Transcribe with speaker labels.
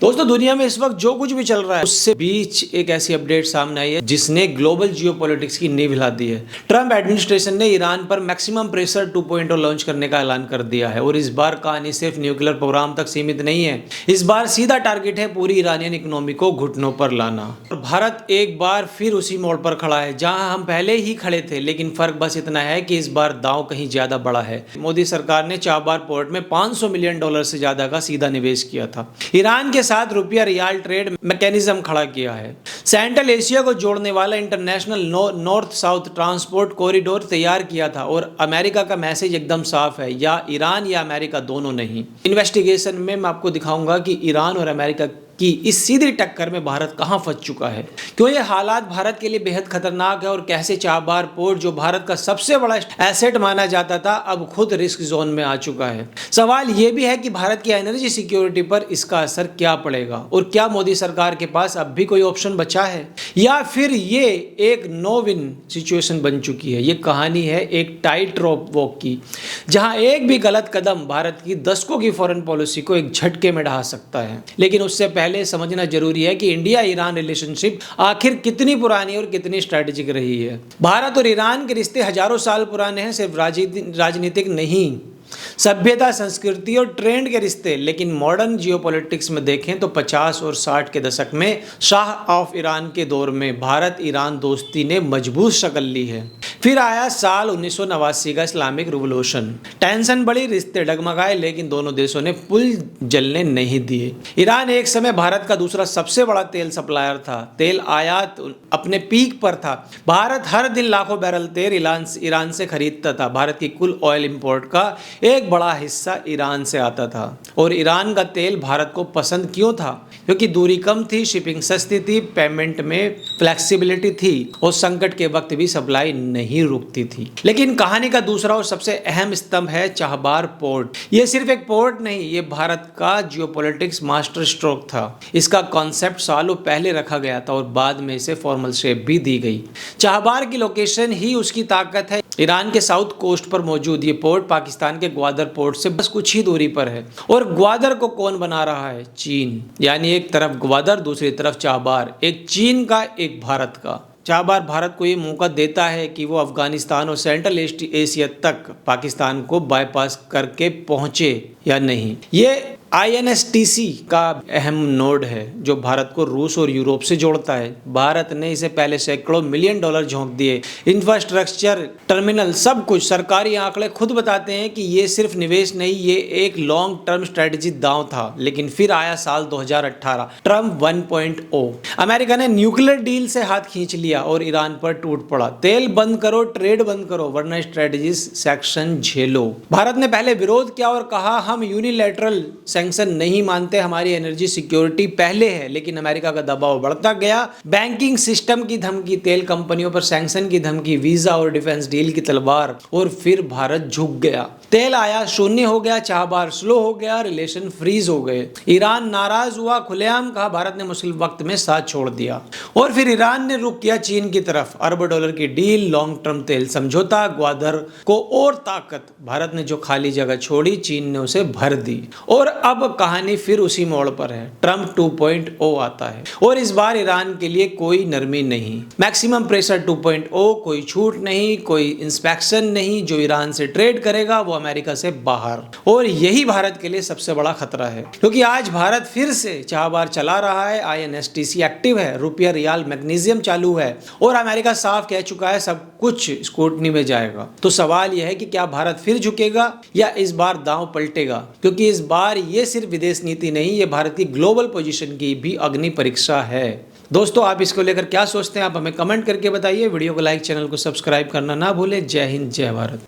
Speaker 1: दोस्तों दुनिया में इस वक्त जो कुछ भी चल रहा है उससे बीच एक ऐसी अपडेट सामने आई है जिसने ग्लोबल जियोपॉलिटिक्स की नींव हिला दी है। ट्रंप एडमिनिस्ट्रेशन ने ईरान पर मैक्सिमम प्रेशर 2.0 लॉन्च करने का ऐलान कर दिया है और इस बार कहानी सिर्फ न्यूक्लियर प्रोग्राम तक सीमित नहीं है। इस बार सीधा टारगेट है पूरी ईरानियन इकोनॉमी को घुटनों पर लाना। और भारत एक बार फिर उसी मोड़ पर खड़ा है जहां हम पहले ही खड़े थे, लेकिन फर्क बस इतना है कि इस बार दांव कहीं ज्यादा बड़ा है। मोदी सरकार ने चाबहार पोर्ट में $500 मिलियन से ज्यादा का सीधा निवेश किया था। ईरान के साथ रुपया रियाल ट्रेड मैकेनिज्म खड़ा किया है। सेंट्रल एशिया को जोड़ने वाला international north south transport corridor तैयार किया था और अमेरिका का मैसेज एकदम साफ है, या ईरान या अमेरिका, दोनों नहीं। इन्वेस्टिगेशन में मैं आपको दिखाऊंगा कि ईरान और अमेरिका कि इस सीधी टक्कर में भारत कहां फंस चुका है, क्यों ये हालात भारत के लिए बेहद खतरनाक है और कैसे चाबहार पोर्ट जो भारत का सबसे बड़ा एसेट माना जाता था अब खुद रिस्क जोन में आ चुका है। सवाल ये भी है कि भारत की एनर्जी सिक्योरिटी पर इसका असर क्या पड़ेगा और क्या मोदी सरकार के पास अब भी कोई ऑप्शन बचा है या फिर ये एक नो विन सिचुएशन बन चुकी है। ये कहानी है एक टाइट रोप वॉक की, जहां एक भी गलत कदम भारत की दशकों की फॉरेन पॉलिसी को एक झटके में ढहा सकता है। लेकिन उससे पहले समझना जरूरी है कि इंडिया ईरान रिलेशनशिप आखिर कितनी पुरानी और कितनी स्ट्रैटेजिक रही है। भारत और ईरान के रिश्ते हजारों साल पुराने हैं, सिर्फ राजनीतिक नहीं, सभ्यता, संस्कृति और ट्रेंड के रिश्ते। लेकिन मॉडर्न जियोपॉलिटिक्स में देखें तो 50 और 60 के दशक में शाह ऑफ ईरान के दौर में भारत ईरान दोस्ती ने मजबूत शक्ल ली है। फिर आया साल 1989 का इस्लामिक रिवॉल्यूशन, टेंशन बढ़ी, रिश्ते डगमगाए, लेकिन दोनों देशों ने पुल जलने नहीं दिए। ईरान एक समय भारत का दूसरा सबसे बड़ा तेल सप्लायर था, तेल आयात अपने पीक पर था। भारत हर दिन लाखों बैरल तेल ईरान से खरीदता था। भारत की कुल ऑयल इंपोर्ट का एक बड़ा हिस्सा ईरान से आता था। और ईरान का तेल भारत को पसंद क्यों था? क्योंकि दूरी कम थी, शिपिंग सस्ती थी, पेमेंट में फ्लेक्सिबिलिटी थी और संकट के वक्त भी सप्लाई नहीं रुकती थी। लेकिन कहानी का दूसरा और सबसे अहम स्तंभ है चाबहार पोर्ट। ये सिर्फ एक पोर्ट नहीं, ये भारत का जियोपॉलिटिक्स मास्टर स्ट्रोक था। इसका कॉन्सेप्ट सालों पहले रखा गया था और बाद में इसे फॉर्मल शेप भी दी गई। चाबहार की लोकेशन ही उसकी ताकत है। ईरान के साउथ कोस्ट पर मौजूद ये पोर्ट पाकिस्तान के ग्वादर पोर्ट से बस कुछ ही दूरी पर है। और ग्वादर को कौन बना रहा है? चीन। यानी एक तरफ ग्वादर, दूसरी तरफ चाबहार, एक चीन का एक भारत का। चाबहार भारत को ये मौका देता है कि वो अफगानिस्तान और सेंट्रल एशिया तक पाकिस्तान को बाईपास करके पहुंचे या नहीं। ये INSTC का अहम नोड है जो भारत को रूस और यूरोप से जोड़ता है। भारत ने इसे पहले सैकड़ों मिलियन डॉलर झोंक दिए। इंफ्रास्ट्रक्चर, टर्मिनल, सब कुछ। सरकारी आंकड़े खुद बताते हैं कि ये सिर्फ निवेश नहीं, ये एक लॉन्ग टर्म स्ट्रेटेजी दांव था। लेकिन फिर आया साल 2018, ट्रंप 1.0। अमेरिका ने न्यूक्लियर डील से हाथ खींच लिया और ईरान पर टूट पड़ा। तेल बंद करो, ट्रेड बंद करो, वरना स्ट्रेटेजी सेक्शन झेलो। भारत ने पहले विरोध किया और कहा हम यूनिलैटरल सैंक्शन नहीं मानते, हमारी एनर्जी सिक्योरिटी पहले है। लेकिन अमेरिका का दबाव बढ़ता गया, बैंकिंग सिस्टम की धमकी, तेल कंपनियों पर सैंक्शन की धमकी, वीजा और डिफेंस डील की तलवार, और फिर भारत झुक गया। तेल आया शून्य हो गया, चाबहार स्लो हो गया, रिलेशन फ्रीज हो गए। ईरान नाराज हुआ, खुलेआम कहा, भारत ने मुश्किल वक्त में साथ छोड़ दिया। और फिर ईरान ने रुख किया चीन की तरफ। अरबों डॉलर की डील, लॉन्ग टर्म तेल समझौता, ग्वादर को और ताकत। भारत ने जो खाली जगह छोड़ी, चीन ने उसे भर दी। और अब कहानी फिर उसी मोड़ पर है। ट्रंप 2.0 आता है और इस बार ईरान के लिए कोई नरमी नहीं। मैक्सिमम प्रेशर 2.0, कोई छूट नहीं, कोई इंस्पेक्शन नहीं। जो ईरान से ट्रेड करेगा वो अमेरिका से बाहर। और यही भारत के लिए सबसे बड़ा खतरा है, क्योंकि आज भारत फिर से चाबहार चला रहा है, INSTC एक्टिव है, रुपया रियाल मैग्नीशियम चालू है और अमेरिका साफ कह चुका है सब कुछ स्क्रूटनी में जाएगा। तो सवाल यह है कि क्या भारत फिर झुकेगा या इस बार दांव पलटेगा? क्योंकि इस बार ये सिर्फ विदेश नीति नहीं, ये भारत की ग्लोबल पोजीशन की भी अग्नि परीक्षा है। दोस्तों आप इसको लेकर क्या सोचते हैं? आप हमें कमेंट करके बताइए। वीडियो को लाइक, चैनल को सब्सक्राइब करना ना भूलें। जय हिंद, जय भारत।